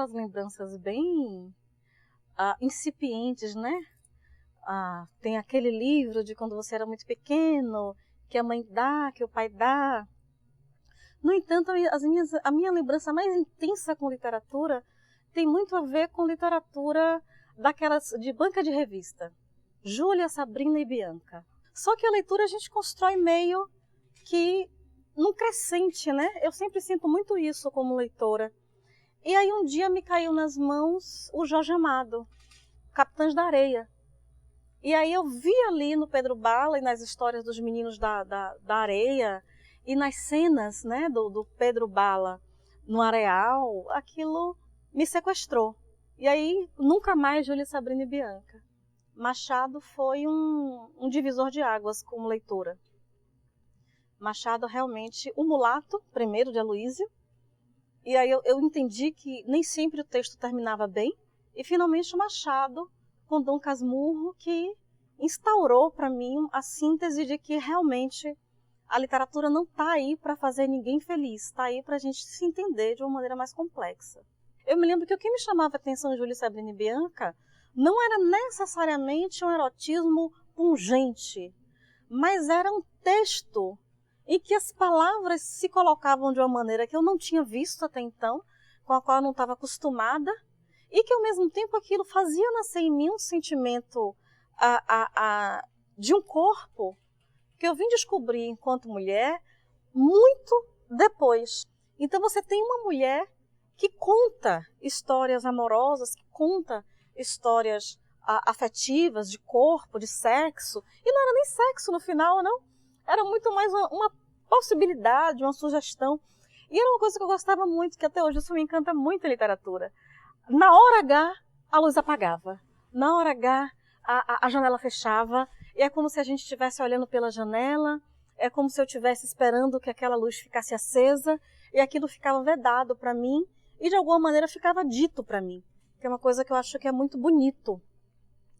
aquelas lembranças bem incipientes, né? Tem aquele livro de quando você era muito pequeno, que a mãe dá, que o pai dá. No entanto, a minha lembrança mais intensa com literatura tem muito a ver com literatura daquelas de banca de revista. Júlia, Sabrina e Bianca. Só que a leitura a gente constrói meio que num crescente, né? Eu sempre sinto muito isso como leitora. E aí um dia me caiu nas mãos o Jorge Amado, Capitães da Areia. E aí eu vi ali no Pedro Bala e nas histórias dos meninos da areia e nas cenas, né, do Pedro Bala no areal, aquilo me sequestrou. E aí nunca mais Júlia, Sabrina e Bianca. Machado foi um divisor de águas como leitora. Machado realmente, o Mulato, primeiro de Aloísio, e aí eu entendi que nem sempre o texto terminava bem, e finalmente o Machado, com Dom Casmurro, que instaurou para mim a síntese de que realmente a literatura não está aí para fazer ninguém feliz, está aí para a gente se entender de uma maneira mais complexa. Eu me lembro que o que me chamava a atenção em Júlia, Sabrina e Bianca não era necessariamente um erotismo pungente, mas era um texto em que as palavras se colocavam de uma maneira que eu não tinha visto até então, com a qual eu não estava acostumada, e que ao mesmo tempo aquilo fazia nascer em mim um sentimento de um corpo que eu vim descobrir enquanto mulher muito depois. Então você tem uma mulher que conta histórias amorosas, que conta histórias afetivas, de corpo, de sexo, e não era nem sexo no final, não. Era muito mais uma possibilidade, uma sugestão. E era uma coisa que eu gostava muito, que até hoje isso me encanta muito em literatura. Na hora H, a luz apagava. Na hora H, a janela fechava. E é como se a gente estivesse olhando pela janela, é como se eu estivesse esperando que aquela luz ficasse acesa, e aquilo ficava vedado para mim, e de alguma maneira ficava dito para mim. Que é uma coisa que eu acho que é muito bonito.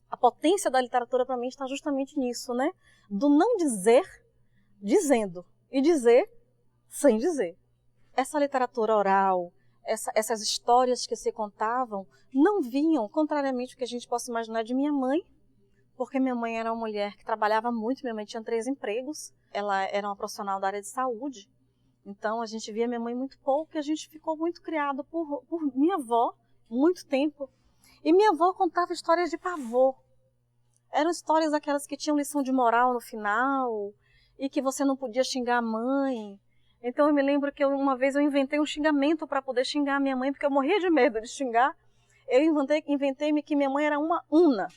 A potência da literatura para mim está justamente nisso, né? Do não dizer, dizendo, e dizer sem dizer. Essa literatura oral, essas histórias que se contavam, não vinham, contrariamente ao que a gente possa imaginar de minha mãe, porque minha mãe era uma mulher que trabalhava muito, minha mãe tinha 3 empregos, ela era uma profissional da área de saúde, então a gente via minha mãe muito pouco e a gente ficou muito criado por minha avó, muito tempo. E minha avó contava histórias de pavor. Eram histórias aquelas que tinham lição de moral no final e que você não podia xingar a mãe. Então eu me lembro que uma vez eu inventei um xingamento para poder xingar a minha mãe, porque eu morria de medo de xingar. Eu inventei que minha mãe era uma una.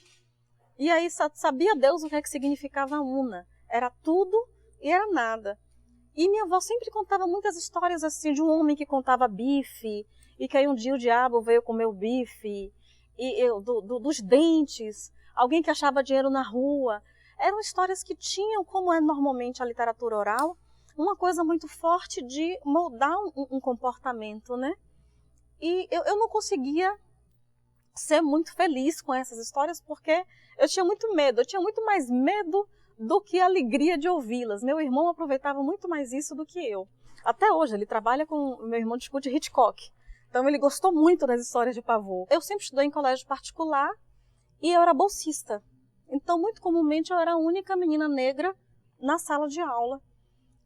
E aí sabia Deus o que é que significava una. Era tudo e era nada. E minha avó sempre contava muitas histórias assim, de um homem que contava bife, e que aí um dia o diabo veio comer o bife, dos dentes, alguém que achava dinheiro na rua. Eram histórias que tinham, como é normalmente a literatura oral, uma coisa muito forte de moldar um comportamento, né? E eu não conseguia ser muito feliz com essas histórias, porque eu tinha muito medo, eu tinha muito mais medo do que a alegria de ouvi-las. Meu irmão aproveitava muito mais isso do que eu. Até hoje, ele trabalha com... Meu irmão discute Hitchcock. Então ele gostou muito das histórias de pavor. Eu sempre estudei em colégio particular e eu era bolsista. Então, muito comumente, eu era a única menina negra na sala de aula.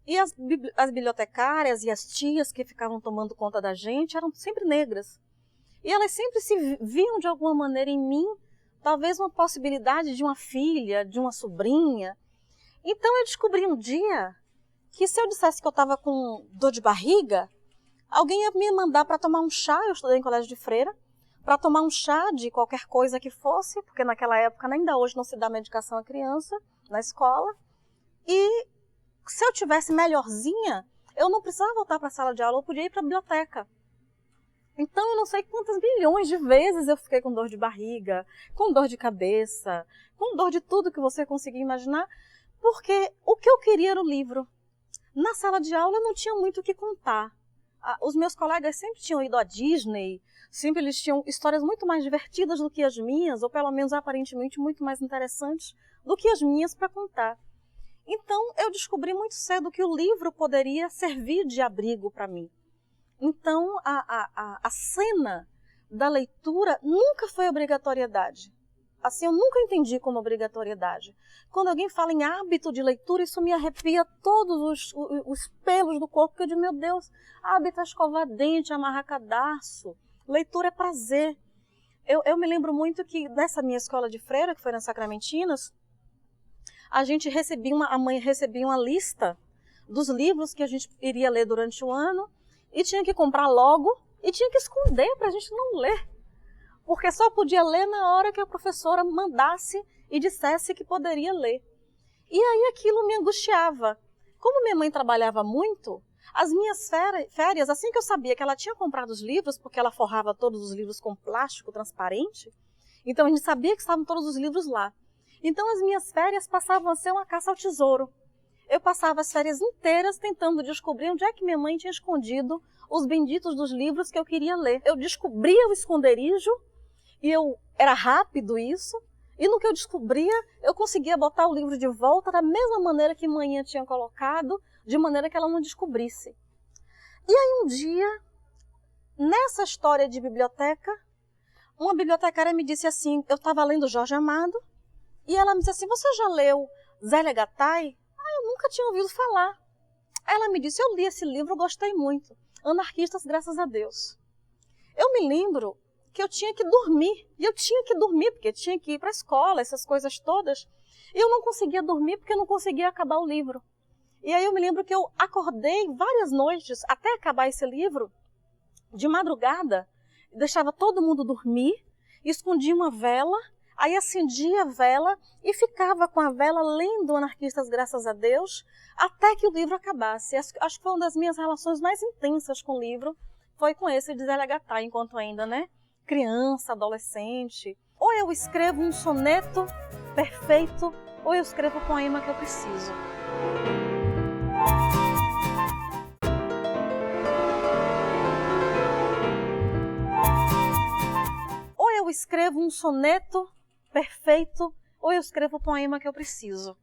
E as bibliotecárias e as tias que ficavam tomando conta da gente eram sempre negras. E elas sempre se viam de alguma maneira em mim, talvez uma possibilidade de uma filha, de uma sobrinha. Então eu descobri um dia que se eu dissesse que eu estava com dor de barriga, alguém ia me mandar para tomar um chá, eu estudei em colégio de freira, para tomar um chá de qualquer coisa que fosse, porque naquela época, ainda hoje, não se dá medicação à criança na escola. E se eu tivesse melhorzinha, eu não precisava voltar para a sala de aula, eu podia ir para a biblioteca. Então eu não sei quantas milhões de vezes eu fiquei com dor de barriga, com dor de cabeça, com dor de tudo que você conseguir imaginar, porque o que eu queria era o livro. Na sala de aula eu não tinha muito o que contar. Os meus colegas sempre tinham ido à Disney, sempre eles tinham histórias muito mais divertidas do que as minhas, ou pelo menos aparentemente muito mais interessantes do que as minhas para contar. Então eu descobri muito cedo que o livro poderia servir de abrigo para mim. Então a cena da leitura nunca foi obrigatoriedade. Assim, eu nunca entendi como obrigatoriedade. Quando alguém fala em hábito de leitura, isso me arrepia todos os pelos do corpo, porque eu digo, meu Deus, hábito é escovar dente, amarrar cadarço. Leitura é prazer. Eu me lembro muito que nessa minha escola de freira, que foi nas Sacramentinas, a mãe recebia uma lista dos livros que a gente iria ler durante o ano e tinha que comprar logo e tinha que esconder para a gente não ler. Porque só podia ler na hora que a professora mandasse e dissesse que poderia ler. E aí aquilo me angustiava. Como minha mãe trabalhava muito, as minhas férias, assim que eu sabia que ela tinha comprado os livros, porque ela forrava todos os livros com plástico transparente, então a gente sabia que estavam todos os livros lá. Então as minhas férias passavam a ser uma caça ao tesouro. Eu passava as férias inteiras tentando descobrir onde é que minha mãe tinha escondido os benditos dos livros que eu queria ler. Eu descobria o esconderijo, e era rápido isso, e no que eu descobria, eu conseguia botar o livro de volta da mesma maneira que manhã tinha colocado, de maneira que ela não descobrisse. E aí um dia, nessa história de biblioteca, uma bibliotecária me disse assim, eu estava lendo Jorge Amado, e ela me disse assim, você já leu Zélia Gattai? Eu nunca tinha ouvido falar. Ela me disse, eu li esse livro, gostei muito. Anarquistas, graças a Deus. Eu me lembro que eu tinha que dormir. E eu tinha que dormir, porque tinha que ir para a escola, essas coisas todas. E eu não conseguia dormir porque eu não conseguia acabar o livro. E aí eu me lembro que eu acordei várias noites, até acabar esse livro, de madrugada, deixava todo mundo dormir, escondia uma vela, aí acendia a vela e ficava com a vela lendo Anarquistas, graças a Deus, até que o livro acabasse. Acho que foi uma das minhas relações mais intensas com o livro, foi com esse de Zélia Gattai, enquanto ainda, criança, adolescente. Ou eu escrevo um soneto perfeito, ou eu escrevo o poema que eu preciso. Ou eu escrevo um soneto perfeito, ou eu escrevo o poema que eu preciso.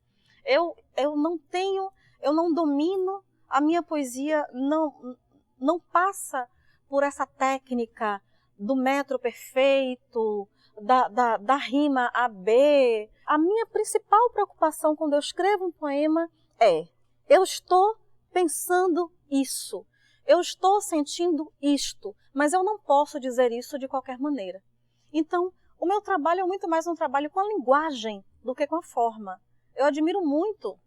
Eu não domino, a minha poesia não passa por essa técnica do metro perfeito, da rima AB. A minha principal preocupação quando eu escrevo um poema é, eu estou pensando isso, eu estou sentindo isto, mas eu não posso dizer isso de qualquer maneira. Então, o meu trabalho é muito mais um trabalho com a linguagem do que com a forma. Eu admiro muito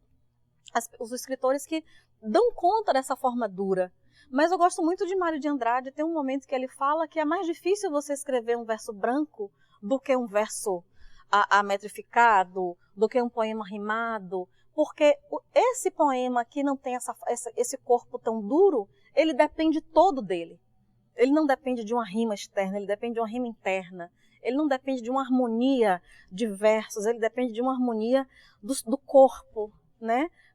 os escritores que dão conta dessa forma dura. Mas eu gosto muito de Mário de Andrade, tem um momento que ele fala que é mais difícil você escrever um verso branco do que um verso ametrificado, do que um poema rimado, porque esse poema que não tem esse corpo tão duro, ele depende todo dele. Ele não depende de uma rima externa, ele depende de uma rima interna. Ele não depende de uma harmonia de versos, ele depende de uma harmonia do corpo,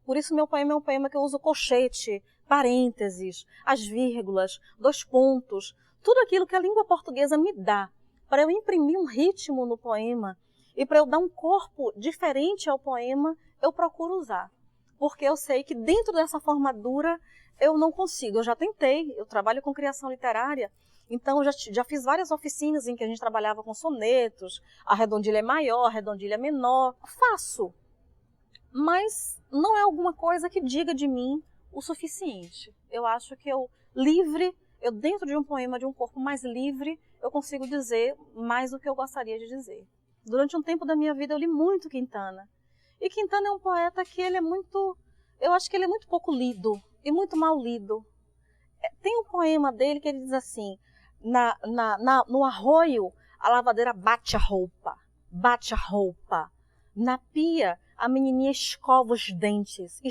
Por isso meu poema é um poema que eu uso colchete, parênteses, as vírgulas, 2 pontos, tudo aquilo que a língua portuguesa me dá para eu imprimir um ritmo no poema e para eu dar um corpo diferente ao poema, eu procuro usar. Porque eu sei que dentro dessa forma dura eu não consigo. Eu já tentei, eu trabalho com criação literária, então eu já fiz várias oficinas em que a gente trabalhava com sonetos, a redondilha é maior, a redondilha é menor. Faço, mas não é alguma coisa que diga de mim o suficiente. Eu acho que eu dentro de um poema, de um corpo mais livre, eu consigo dizer mais do que eu gostaria de dizer. Durante um tempo da minha vida eu li muito Quintana. E Quintana é um poeta que eu acho que ele é muito pouco lido e muito mal lido. Tem um poema dele que ele diz assim, no arroio a lavadeira bate a roupa. Na pia a menininha escova os dentes.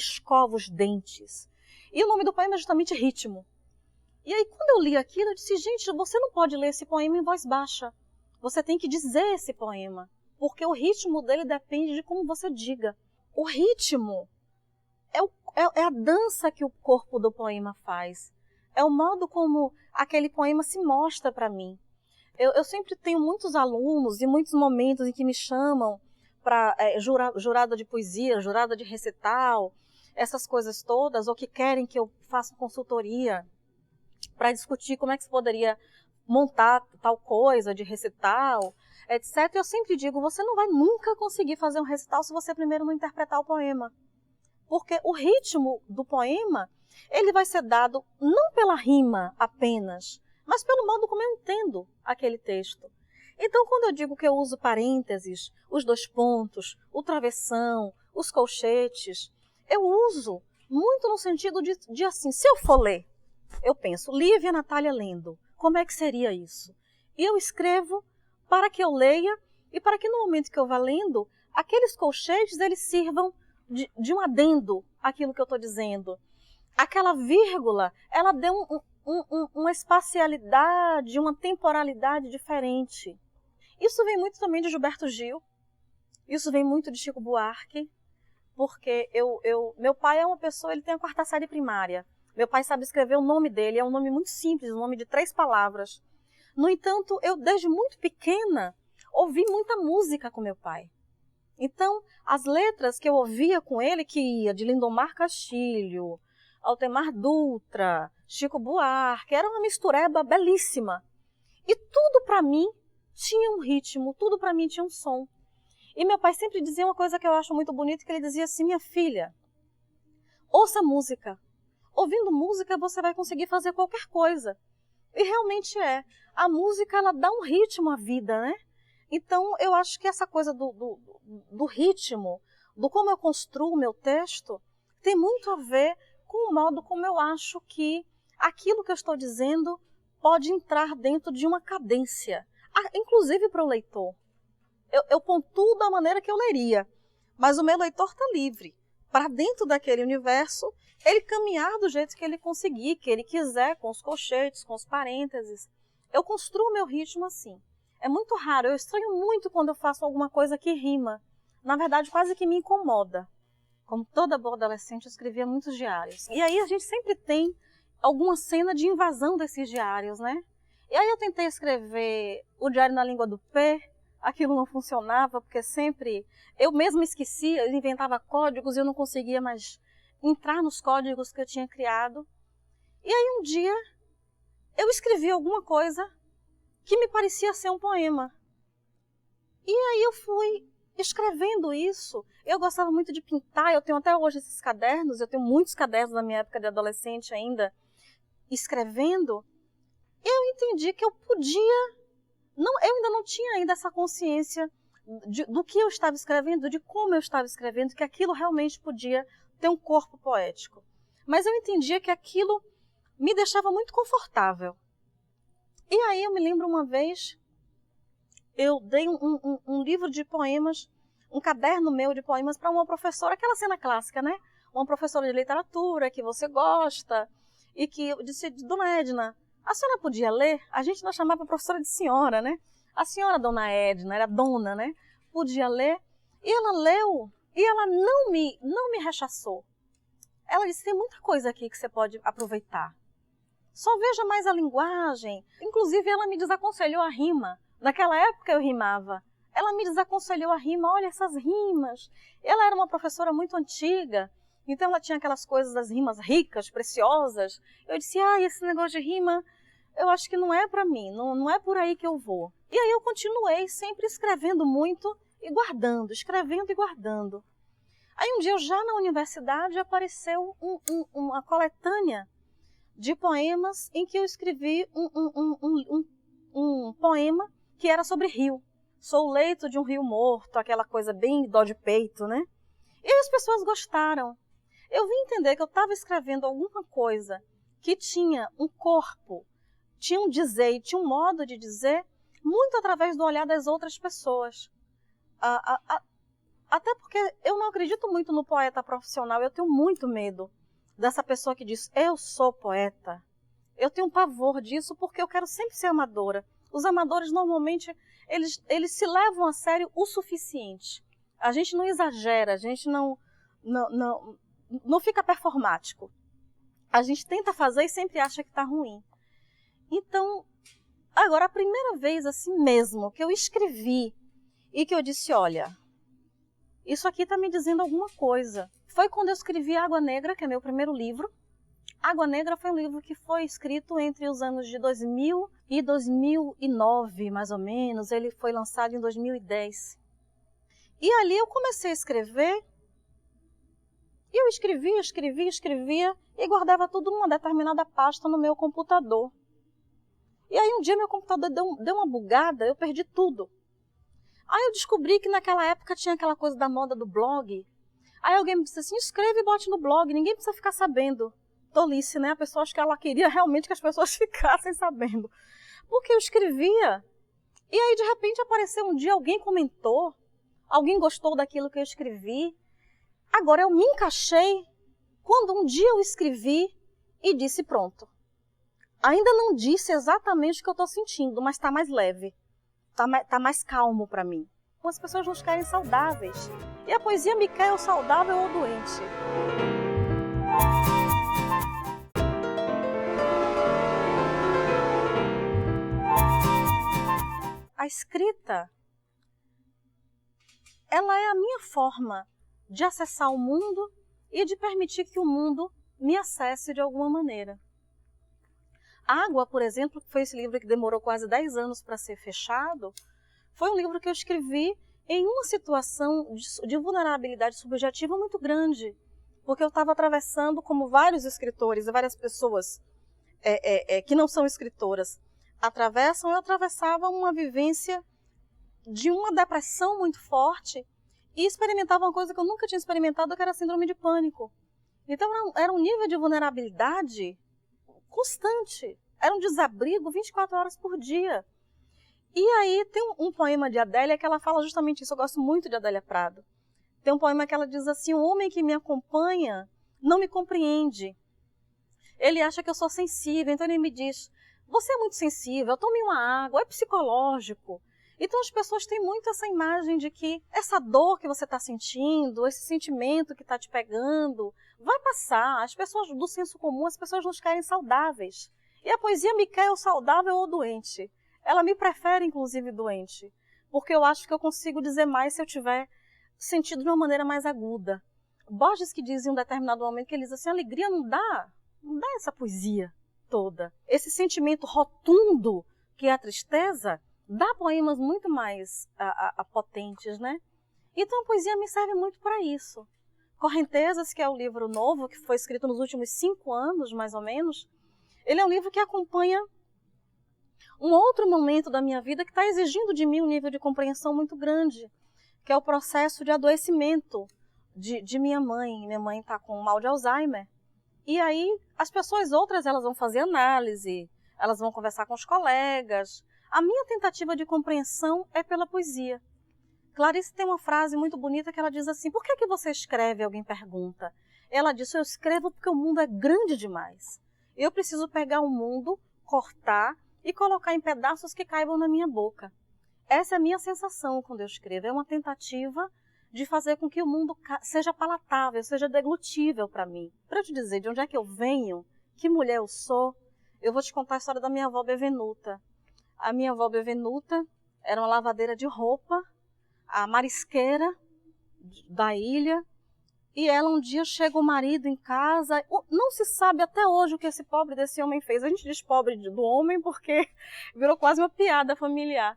E o nome do poema é justamente Ritmo. E aí quando eu li aquilo, eu disse, gente, você não pode ler esse poema em voz baixa. Você tem que dizer esse poema, porque o ritmo dele depende de como você diga. O ritmo é a dança que o corpo do poema faz. É o modo como aquele poema se mostra para mim. Eu sempre tenho muitos alunos e muitos momentos em que me chamam para jurada de poesia, jurada de recital, essas coisas todas, ou que querem que eu faça consultoria para discutir como é que se poderia montar tal coisa, de recital, etc. Eu sempre digo, você não vai nunca conseguir fazer um recital se você primeiro não interpretar o poema. Porque o ritmo do poema, ele vai ser dado não pela rima apenas, mas pelo modo como eu entendo aquele texto. Então, quando eu digo que eu uso parênteses, os dois pontos, o travessão, os colchetes, eu uso muito no sentido de assim, se eu for ler, eu penso, Lívia Natália lendo, como é que seria isso? E eu escrevo para que eu leia e para que no momento que eu vá lendo, aqueles colchetes eles sirvam de um adendo àquilo que eu estou dizendo. Aquela vírgula, ela deu uma espacialidade, uma temporalidade diferente. Isso vem muito também de Gilberto Gil, isso vem muito de Chico Buarque, porque meu pai é uma pessoa, ele tem a 4ª série primária. Meu pai sabe escrever o nome dele, é um nome muito simples, um nome de 3 palavras. No entanto, eu desde muito pequena ouvi muita música com meu pai. Então, as letras que eu ouvia com ele, que ia de Lindomar Castilho, Altemar Dutra, Chico Buarque, era uma mistureba belíssima. E tudo para mim tinha um ritmo, tudo para mim tinha um som. E meu pai sempre dizia uma coisa que eu acho muito bonita, que ele dizia assim, minha filha, ouça música. Ouvindo música você vai conseguir fazer qualquer coisa. E realmente é. A música, ela dá um ritmo à vida, né? Então, eu acho que essa coisa do ritmo, do como eu construo o meu texto, tem muito a ver com o modo como eu acho que aquilo que eu estou dizendo pode entrar dentro de uma cadência, inclusive para o leitor. Eu pontuo da maneira que eu leria, mas o meu leitor está livre para dentro daquele universo, ele caminhar do jeito que ele conseguir, que ele quiser, com os colchetes, com os parênteses. Eu construo o meu ritmo assim. É muito raro, eu estranho muito quando eu faço alguma coisa que rima. Na verdade, quase que me incomoda. Como toda boa adolescente, eu escrevia muitos diários. E aí a gente sempre tem alguma cena de invasão desses diários, né? E aí eu tentei escrever o diário na língua do P, aquilo não funcionava, porque sempre eu mesma esquecia, eu inventava códigos e eu não conseguia mais entrar nos códigos que eu tinha criado. E aí um dia eu escrevi alguma coisa que me parecia ser um poema. E aí eu fui escrevendo isso. Eu gostava muito de pintar, eu tenho até hoje esses cadernos, eu tenho muitos cadernos na minha época de adolescente ainda, escrevendo. E eu entendi que eu podia, eu ainda não tinha ainda essa consciência do que eu estava escrevendo, de como eu estava escrevendo, que aquilo realmente podia ter um corpo poético. Mas eu entendia que aquilo me deixava muito confortável. E aí eu me lembro uma vez, eu dei um livro de poemas, um caderno meu de poemas para uma professora, aquela cena clássica, né? Uma professora de literatura que você gosta, e que eu disse, Dona Edna, a senhora podia ler? A gente não chamava a professora de senhora, né? A senhora Dona Edna, era dona, né? Podia ler. E ela leu, e ela não me rechaçou. Ela disse, tem muita coisa aqui que você pode aproveitar. Só veja mais a linguagem. Inclusive, ela me desaconselhou a rima. Naquela época eu rimava. Ela me desaconselhou a rima. Olha essas rimas. Ela era uma professora muito antiga. Então, ela tinha aquelas coisas das rimas ricas, preciosas. Eu disse, esse negócio de rima, eu acho que não é para mim. Não é por aí que eu vou. E aí eu continuei sempre escrevendo muito e guardando. Escrevendo e guardando. Aí um dia, eu já na universidade, apareceu uma coletânea de poemas em que eu escrevi um poema que era sobre rio. Sou o leito de um rio morto, aquela coisa bem dó de peito, né? E aí as pessoas gostaram. Eu vim entender que eu estava escrevendo alguma coisa que tinha um corpo, tinha um dizer, tinha um modo de dizer, muito através do olhar das outras pessoas. Até porque eu não acredito muito no poeta profissional, eu tenho muito medo dessa pessoa que diz, eu sou poeta. Eu tenho um pavor disso porque eu quero sempre ser amadora. Os amadores, normalmente, eles se levam a sério o suficiente. A gente não exagera, a gente não fica performático. A gente tenta fazer e sempre acha que está ruim. Então, agora, a primeira vez assim mesmo que eu escrevi e que eu disse, olha, isso aqui está me dizendo alguma coisa. Foi quando eu escrevi Água Negra, que é meu primeiro livro. Água Negra foi um livro que foi escrito entre os anos de 2000 e 2009, mais ou menos. Ele foi lançado em 2010. E ali eu comecei a escrever. E eu escrevia e guardava tudo numa determinada pasta no meu computador. E aí um dia meu computador deu uma bugada, eu perdi tudo. Aí eu descobri que naquela época tinha aquela coisa da moda do blog. Aí alguém me disse assim, escreve e bote no blog, ninguém precisa ficar sabendo. Tolice, né? A pessoa acho que ela queria realmente que as pessoas ficassem sabendo. Porque eu escrevia. E aí de repente apareceu um dia, alguém comentou, alguém gostou daquilo que eu escrevi. Agora eu me encaixei quando um dia eu escrevi e disse pronto. Ainda não disse exatamente o que eu estou sentindo, mas está mais leve, está mais calmo para mim. As pessoas nos querem saudáveis. E a poesia me quer ou saudável ou doente. A escrita, ela é a minha forma de acessar o mundo e de permitir que o mundo me acesse de alguma maneira. Água, por exemplo, que foi esse livro que demorou quase 10 anos para ser fechado, foi um livro que eu escrevi em uma situação de vulnerabilidade subjetiva muito grande, porque eu estava atravessando, como vários escritores e várias pessoas que não são escritoras atravessam, eu atravessava uma vivência de uma depressão muito forte e experimentava uma coisa que eu nunca tinha experimentado, que era a síndrome de pânico. Então era um nível de vulnerabilidade constante, era um desabrigo 24 horas por dia. E aí tem um poema de Adélia que ela fala justamente isso, eu gosto muito de Adélia Prado. Tem um poema que ela diz assim, o homem que me acompanha não me compreende. Ele acha que eu sou sensível, então ele me diz, você é muito sensível, tome uma água, é psicológico. Então as pessoas têm muito essa imagem de que essa dor que você está sentindo, esse sentimento que está te pegando, vai passar. As pessoas do senso comum, as pessoas nos querem saudáveis. E a poesia me quer ou saudável ou doente. Ela me prefere, inclusive, doente. Porque eu acho que eu consigo dizer mais se eu tiver sentido de uma maneira mais aguda. Borges que diz em um determinado momento, que ele diz assim, alegria não dá essa poesia toda. Esse sentimento rotundo que é a tristeza, dá poemas muito mais potentes, né? Então a poesia me serve muito para isso. Correntezas, que é o livro novo, que foi escrito nos últimos 5 anos, mais ou menos, ele é um livro que acompanha um outro momento da minha vida que está exigindo de mim um nível de compreensão muito grande, que é o processo de adoecimento de minha mãe. Minha mãe está com mal de Alzheimer. E aí as pessoas outras elas vão fazer análise, elas vão conversar com os colegas. A minha tentativa de compreensão é pela poesia. Clarice tem uma frase muito bonita que ela diz assim, por que você escreve? Alguém pergunta. Ela diz, eu escrevo porque o mundo é grande demais. Eu preciso pegar o mundo, cortar e colocar em pedaços que caibam na minha boca. Essa é a minha sensação quando eu escrevo. É uma tentativa de fazer com que o mundo seja palatável, seja deglutível para mim. Para eu te dizer de onde é que eu venho, que mulher eu sou, eu vou te contar a história da minha avó Bevenuta. A minha avó Bevenuta era uma lavadeira de roupa, a marisqueira da ilha, e ela um dia chega o marido em casa, não se sabe até hoje o que esse pobre desse homem fez. A gente diz pobre do homem porque virou quase uma piada familiar.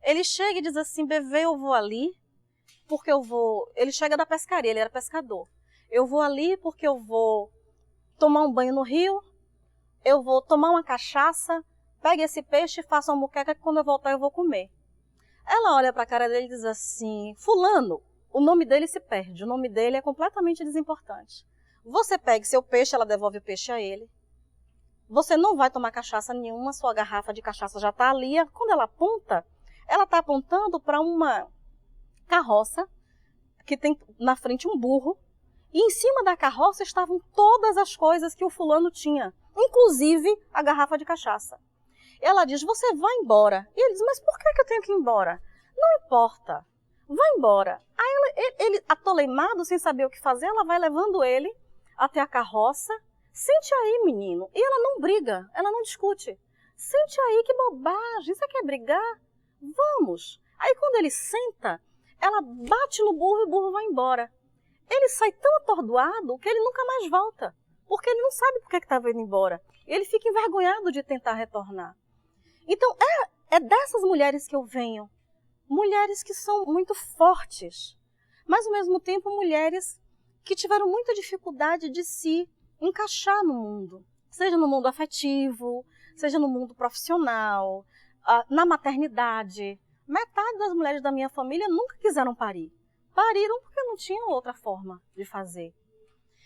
Ele chega e diz assim, Bebê, eu vou ali, porque eu vou... Ele chega da pescaria, ele era pescador. Eu vou ali porque eu vou tomar um banho no rio, eu vou tomar uma cachaça, pegue esse peixe e faça uma moqueca que quando eu voltar eu vou comer. Ela olha para a cara dele e diz assim, fulano, o nome dele se perde, o nome dele é completamente desimportante. Você pega seu peixe, ela devolve o peixe a ele. Você não vai tomar cachaça nenhuma, sua garrafa de cachaça já está ali. Quando ela aponta, ela está apontando para uma carroça que tem na frente um burro. E em cima da carroça estavam todas as coisas que o fulano tinha, inclusive a garrafa de cachaça. Ela diz, você vai embora. E ele diz, mas por que eu tenho que ir embora? Não importa, vai embora. Aí ele atoleimado, sem saber o que fazer, ela vai levando ele até a carroça. Sente aí, menino. E ela não briga, ela não discute. Sente aí, que bobagem, você quer brigar? Vamos. Aí quando ele senta, ela bate no burro e o burro vai embora. Ele sai tão atordoado que ele nunca mais volta. porque ele não sabe por que estava indo embora. Ele fica envergonhado de tentar retornar. Então, é dessas mulheres que eu venho. Mulheres que são muito fortes, mas ao mesmo tempo mulheres que tiveram muita dificuldade de se encaixar no mundo. Seja no mundo afetivo, seja no mundo profissional, na maternidade. Metade das mulheres da minha família nunca quiseram parir. Pariram porque não tinham outra forma de fazer.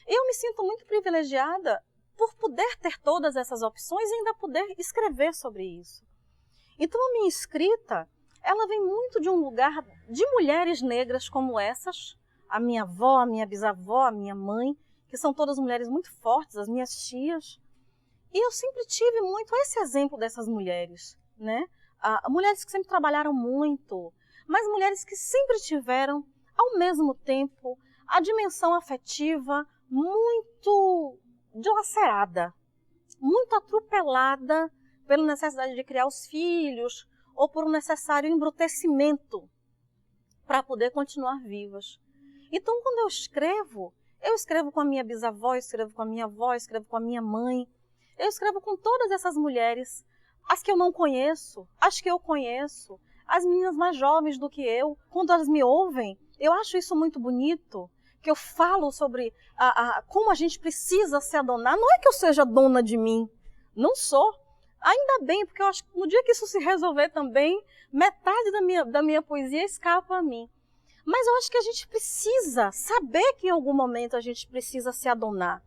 Eu me sinto muito privilegiada por poder ter todas essas opções e ainda poder escrever sobre isso. Então a minha escrita, ela vem muito de um lugar de mulheres negras como essas, a minha avó, a minha bisavó, a minha mãe, que são todas mulheres muito fortes, as minhas tias. E eu sempre tive muito esse exemplo dessas mulheres, né? Mulheres que sempre trabalharam muito, mas mulheres que sempre tiveram, ao mesmo tempo, a dimensão afetiva muito dilacerada, muito atropelada pela necessidade de criar os filhos ou por um necessário embrutecimento para poder continuar vivas. Então, quando eu escrevo com a minha bisavó, eu escrevo com a minha avó, eu escrevo com a minha mãe, eu escrevo com todas essas mulheres, as que eu não conheço, as que eu conheço, as meninas mais jovens do que eu. Quando elas me ouvem, eu acho isso muito bonito, que eu falo sobre como a gente precisa se adonar. Não é que eu seja dona de mim, não sou. Ainda bem, porque eu acho que no dia que isso se resolver também, metade da minha poesia escapa a mim. Mas eu acho que a gente precisa saber que em algum momento a gente precisa se adonar.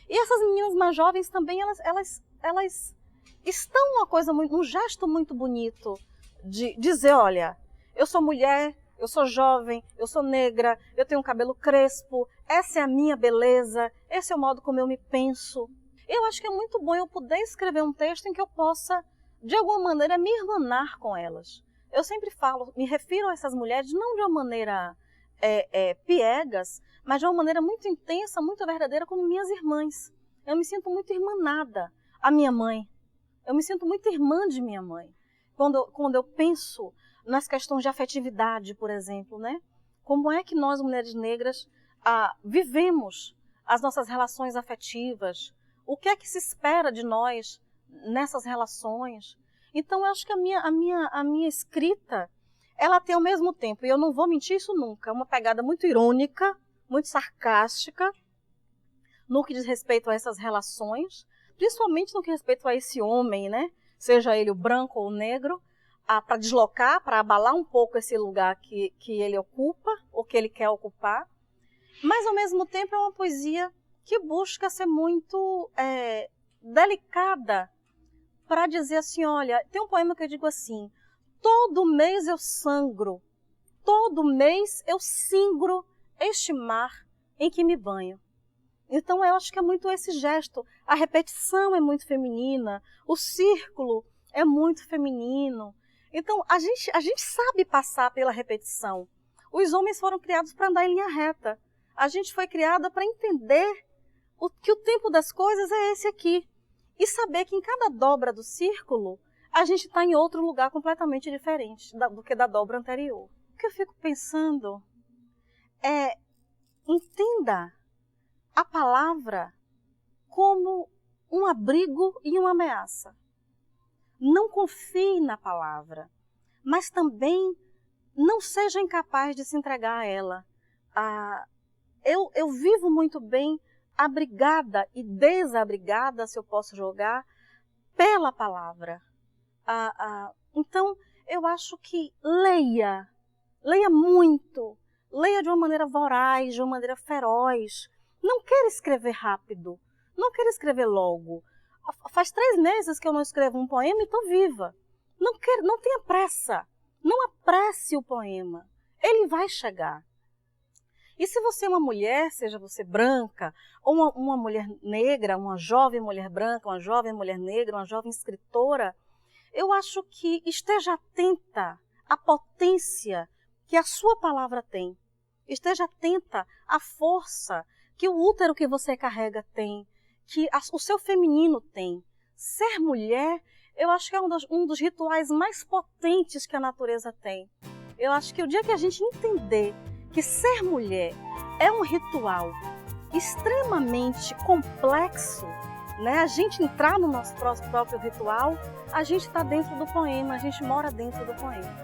E essas meninas mais jovens também, elas estão um gesto muito bonito de dizer, olha, eu sou mulher, eu sou jovem, eu sou negra, eu tenho um cabelo crespo, essa é a minha beleza, esse é o modo como eu me penso. Eu acho que é muito bom eu poder escrever um texto em que eu possa, de alguma maneira, me irmanar com elas. Eu sempre me refiro a essas mulheres não de uma maneira piegas, mas de uma maneira muito intensa, muito verdadeira, como minhas irmãs. Eu me sinto muito irmanada à minha mãe. Eu me sinto muito irmã de minha mãe. Quando eu penso nas questões de afetividade, por exemplo, né? Como é que nós, mulheres negras, vivemos as nossas relações afetivas? O que é que se espera de nós nessas relações? Então, eu acho que a minha escrita, ela tem ao mesmo tempo, e eu não vou mentir isso nunca, uma pegada muito irônica, muito sarcástica, no que diz respeito a essas relações, principalmente no que diz respeito a esse homem, né? Seja ele o branco ou o negro, para deslocar, para abalar um pouco esse lugar que ele ocupa, ou que ele quer ocupar. Mas, ao mesmo tempo, é uma poesia que busca ser muito delicada, para dizer assim, olha, tem um poema que eu digo assim, todo mês eu sangro, todo mês eu singro este mar em que me banho. Então eu acho que é muito esse gesto, a repetição é muito feminina, o círculo é muito feminino. Então a gente sabe passar pela repetição. Os homens foram criados para andar em linha reta. A gente foi criada para entender que o tempo das coisas é esse aqui. E saber que em cada dobra do círculo, a gente está em outro lugar completamente diferente do que da dobra anterior. O que eu fico pensando entenda a palavra como um abrigo e uma ameaça. Não confie na palavra, mas também não seja incapaz de se entregar a ela. Eu vivo muito bem abrigada e desabrigada, se eu posso jogar, pela palavra. Então, eu acho que leia muito, leia de uma maneira voraz, de uma maneira feroz. Não queira escrever rápido, não queira escrever logo. Faz 3 meses que eu não escrevo um poema e estou viva. Não tenha pressa, não apresse o poema, ele vai chegar. E se você é uma mulher, seja você branca, ou uma mulher negra, uma jovem mulher branca, uma jovem mulher negra, uma jovem escritora, eu acho que esteja atenta à potência que a sua palavra tem. Esteja atenta à força que o útero que você carrega tem, que o seu feminino tem. Ser mulher, eu acho que é um dos rituais mais potentes que a natureza tem. Eu acho que o dia que a gente entender que ser mulher é um ritual extremamente complexo, né? A gente entrar no nosso próprio ritual, a gente está dentro do poema, a gente mora dentro do poema.